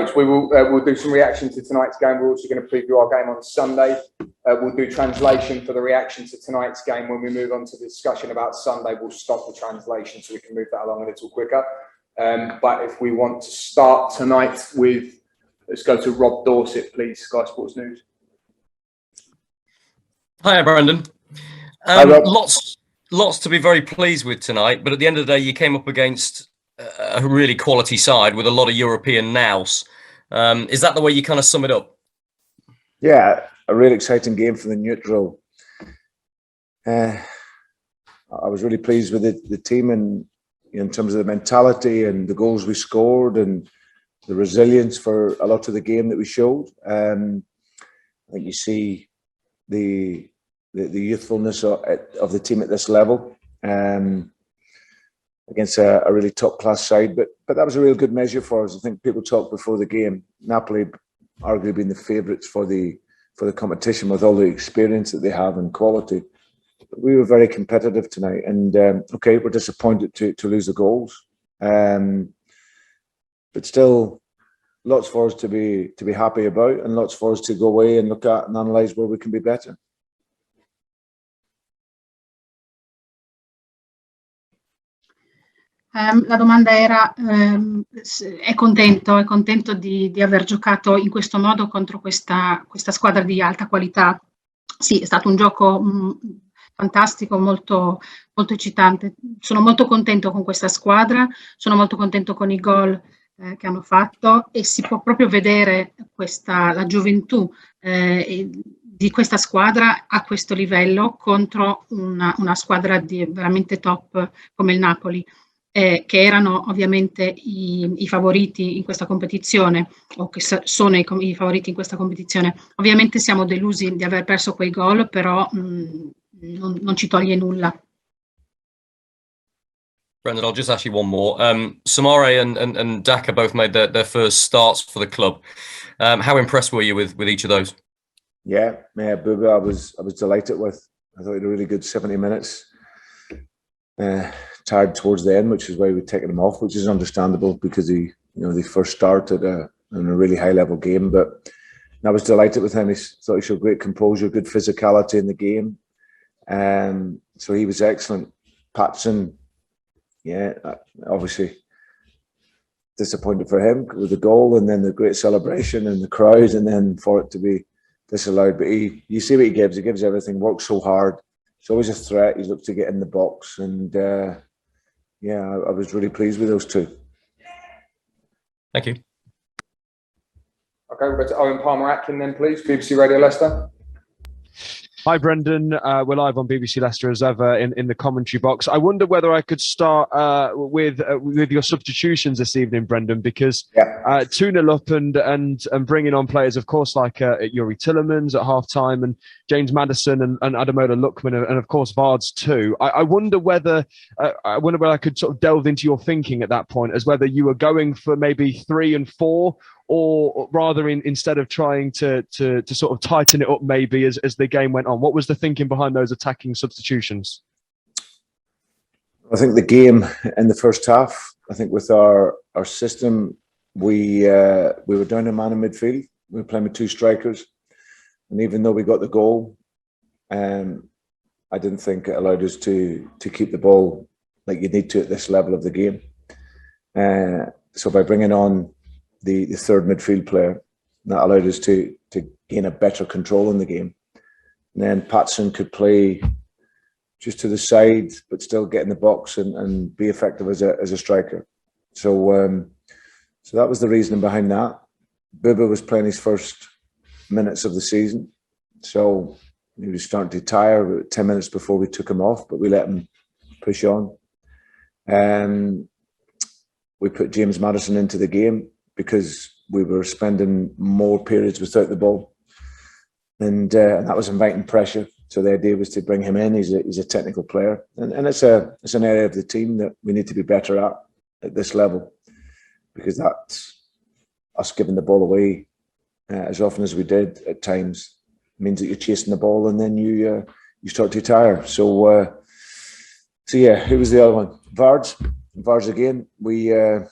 Coach, we'll do some reaction to tonight's game. We're also going to preview our game on Sunday. We'll do translation for the reaction to tonight's game. When we move on to the discussion about Sunday, we'll stop the translation so we can move that along a little quicker. But if we want to start tonight with, let's go to Rob Dorset, please, Sky Sports News. Hi, Brendan. Hi, Rob. Lots to be very pleased with tonight, but at the end of the day, you came up against a really quality side with a lot of European nows. Is that the way you kind of sum it up? Yeah, a really exciting game for the neutral. I was really pleased with the team and in terms of the mentality and the goals we scored and the resilience for a lot of the game that we showed. I think you see the youthfulness of the team at this level. Against a really top-class side, but that was a real good measure for us. I think people talked before the game. Napoli arguably being the favourites for the competition with all the experience that they have and quality. But we were very competitive tonight, and okay, we're disappointed to lose the goals, but still, lots for us to be happy about, and lots for us to go away and look at and analyse where we can be better. La domanda era, è contento di aver giocato in questo modo contro questa squadra di alta qualità? Sì, è stato un gioco fantastico, molto, molto eccitante. Sono molto contento con questa squadra, sono molto contento con i gol che hanno fatto, e si può proprio vedere la gioventù di questa squadra a questo livello contro una squadra veramente top come il Napoli. Che erano ovviamente i favoriti in questa competizione, o che sono i favoriti in questa competizione. Ovviamente siamo delusi di aver perso quei gol, però non ci toglie nulla. Brendan, I'll just ask you one more. Samare and Daka both made their first starts for the club. How impressed were you with each of those? Yeah, Buba, I was delighted with. I thought he had a really good 70 minutes. Tired towards the end, which is why we've taken him off, which is understandable because they first started in a really high level game. But I was delighted with him. I thought he showed great composure, good physicality in the game. So he was excellent. Patson, yeah, obviously disappointed for him with the goal and then the great celebration and the crowd, and then for it to be disallowed. But you see what he gives. He gives everything. Works so hard. It's always a threat. He's looked to get in the box, and yeah, I was really pleased with those two. Thank you. Okay, we'll go to Owen Palmer-Atkin then, please. BBC Radio Leicester. Hi, Brendan. We're live on BBC Leicester as ever in the commentary box. I wonder whether I could start with your substitutions this evening, Brendan, because 2-0 up and bringing on players, of course, like Yuri Tillemans at half-time and James Maddison and Ademola Lookman and of course Vards too. I wonder whether I could sort of delve into your thinking at that point as whether you were going for maybe 3 and 4, or rather instead of trying to sort of tighten it up maybe as the game went on. What was the thinking behind those attacking substitutions? I think the game in the first half, I think with our system, we were down a man in midfield. We were playing with 2 strikers. And even though we got the goal, I didn't think it allowed us to keep the ball like you need to at this level of the game. So by bringing on the third midfield player, that allowed us to gain a better control in the game. And then Patson could play just to the side, but still get in the box and be effective as a striker. So so that was the reasoning behind that. Buba was playing his first minutes of the season, so he was starting to tire 10 minutes before we took him off, but we let him push on. We put James Maddison into the game because we were spending more periods without the ball, and that was inviting pressure. So the idea was to bring him in. He's a technical player, and it's an area of the team that we need to be better at this level, because that's us giving the ball away as often as we did at times means that you're chasing the ball and then you start to tire. So yeah, who was the other one? Vards again. We're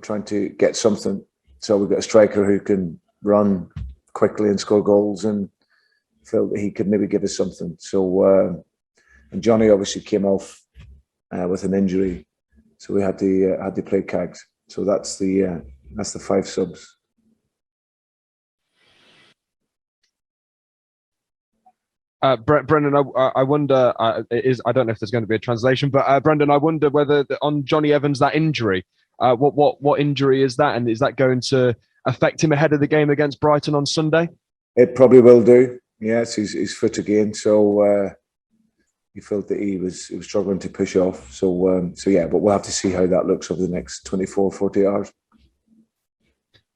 trying to get something so we've got a striker who can run quickly and score goals, and felt that he could maybe give us something. So, and Johnny obviously came off with an injury, so we had to play Cags. So that's the 5 subs. Brendan, I wonder, I don't know if there's going to be a translation, but Brendan, I wonder whether on Johnny Evans, that injury, what injury is that? And is that going to affect him ahead of the game against Brighton on Sunday? It probably will do. Yes, he's fit again. So he felt that he was struggling to push off. So yeah, but we'll have to see how that looks over the next 24, 40 hours.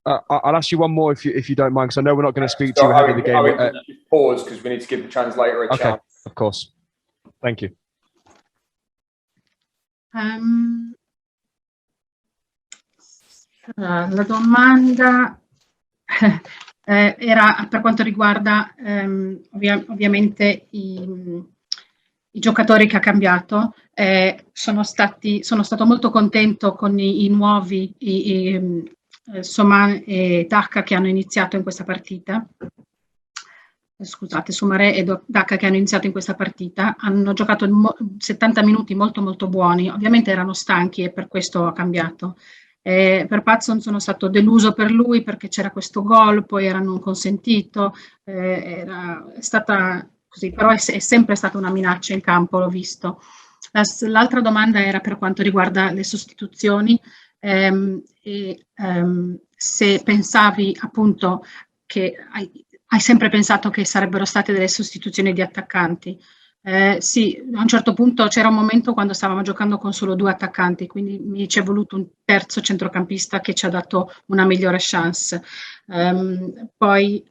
I'll ask you one more if you don't mind, because I know we're not going to speak to you ahead of the game. Pause, because we need to give the translator a chance. Okay, of course. Thank you. La domanda era per quanto riguarda ovviamente i giocatori che ha cambiato. Sono stato molto contento con i nuovi Soman e Dacca che hanno iniziato in questa partita. Scusate, Soumaré e Dacca che hanno iniziato in questa partita. Hanno giocato 70 minuti molto molto buoni. Ovviamente erano stanchi e per questo ha cambiato. Per Patson sono stato deluso per lui perché c'era questo gol, poi era non consentito. È stata così, però è sempre stata una minaccia in campo, l'ho visto. L'altra domanda era per quanto riguarda le sostituzioni. Se pensavi appunto che hai sempre pensato che sarebbero state delle sostituzioni di attaccanti. Sì, a un certo punto c'era un momento quando stavamo giocando con solo 2 attaccanti, quindi mi ci è voluto un terzo centrocampista che ci ha dato una migliore chance. Poi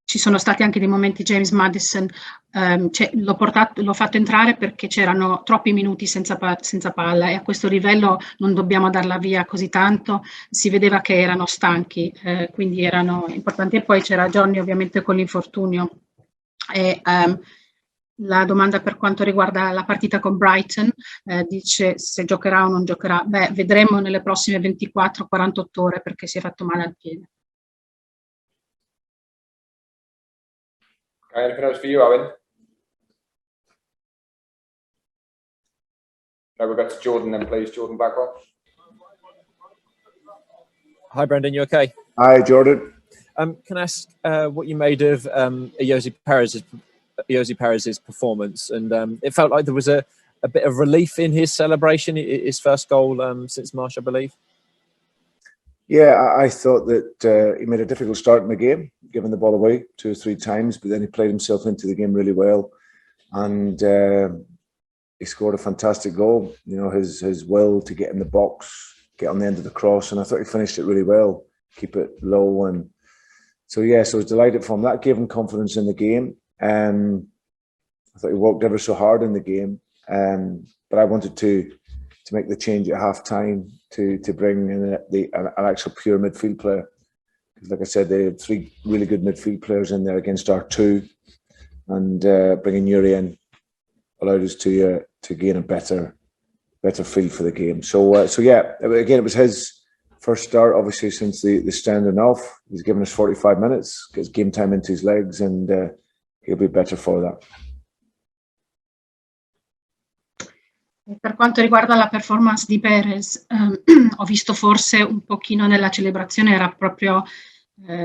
ci sono stati anche dei momenti, James Maddison, l'ho fatto entrare perché c'erano troppi minuti senza palla, e a questo livello non dobbiamo darla via così tanto. Si vedeva che erano stanchi, quindi erano importanti. E poi c'era Johnny ovviamente con l'infortunio. La domanda per quanto riguarda la partita con Brighton, dice se giocherà o non giocherà. Beh, vedremo nelle prossime 24-48 ore perché si è fatto male al piede. Anything else for you, Owen? No, we'll go to Jordan then, please. Jordan Backwell. Hi, Brendan. You okay? Hi, Jordan. Can I ask what you made of Ayoze Perez's performance? And it felt like there was a bit of relief in his celebration, his first goal since March, I believe. Yeah, I thought that he made a difficult start in the game, giving the ball away 2 or 3 times, but then he played himself into the game really well, and he scored a fantastic goal. You know, his will to get in the box, get on the end of the cross, and I thought he finished it really well, keep it low, and so yeah, so I was delighted for him. That gave him confidence in the game. I thought he worked ever so hard in the game, but I wanted to make the change at half time to bring in an actual pure midfield player. Like I said, they had 3 really good midfield players in there against our 2, and bringing Yuri in allowed us to gain a better feel for the game. So yeah, again, it was his first start, obviously, since the standing off. He's given us 45 minutes, gets game time into his legs, and he'll be better for that. Per quanto riguarda la performance di Perez, ho visto forse un pochino nella celebrazione, era proprio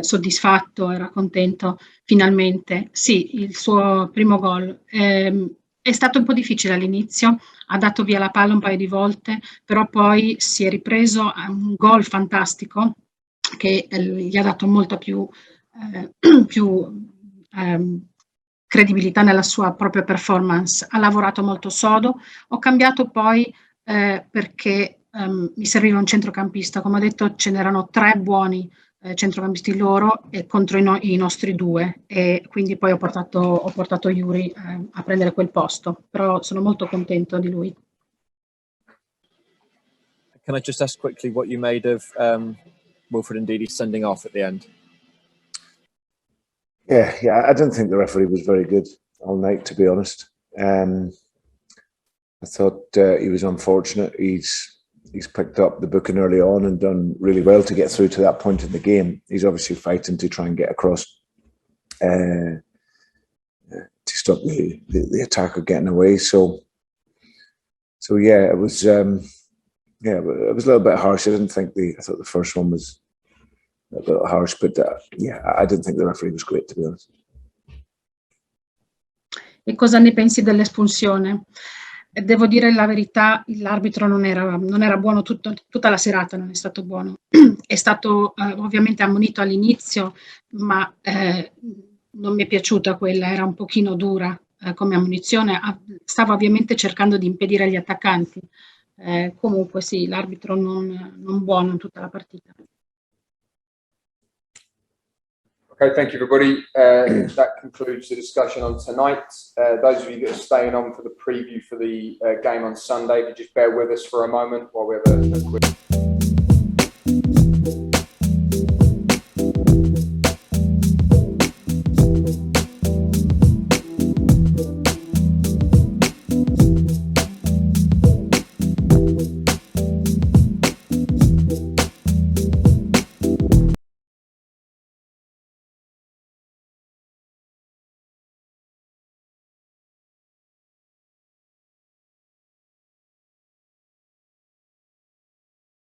soddisfatto, era contento finalmente. Sì, il suo primo gol è stato un po' difficile all'inizio, ha dato via la palla un paio di volte, però poi si è ripreso a un gol fantastico che gli ha dato molta più credibilità nella sua propria performance. Ha lavorato molto sodo. Ho cambiato poi perché mi serviva un centrocampista. Come ho detto, ce n'erano 3 buoni centrocampisti loro e contro i nostri 2, e quindi poi ho portato Yuri a prendere quel posto, però sono molto contento di lui. Can I just ask quickly what you made of Wilfred Ndidi sending off at the end? Yeah, I don't think the referee was very good all night, to be honest. I thought he was unfortunate. He's he's picked up the booking early on and done really well to get through to that point in the game. He's obviously fighting to try and get across to stop the attacker getting away. So yeah, it was it was a little bit harsh. I thought the first one was a little harsh, but yeah, I didn't think the referee was great, to be honest. E cosa ne pensi dell'espulsione? Devo dire la verità, l'arbitro non era buono tutta la serata, non è stato buono. È stato ovviamente ammonito all'inizio, ma non mi è piaciuta quella, era un pochino dura come ammonizione. Stava ovviamente cercando di impedire agli attaccanti. Comunque sì, l'arbitro non buono in tutta la partita. Okay, thank you, everybody. That concludes the discussion on tonight. Those of you that are staying on for the preview for the game on Sunday, if you just bear with us for a moment while we have a quick...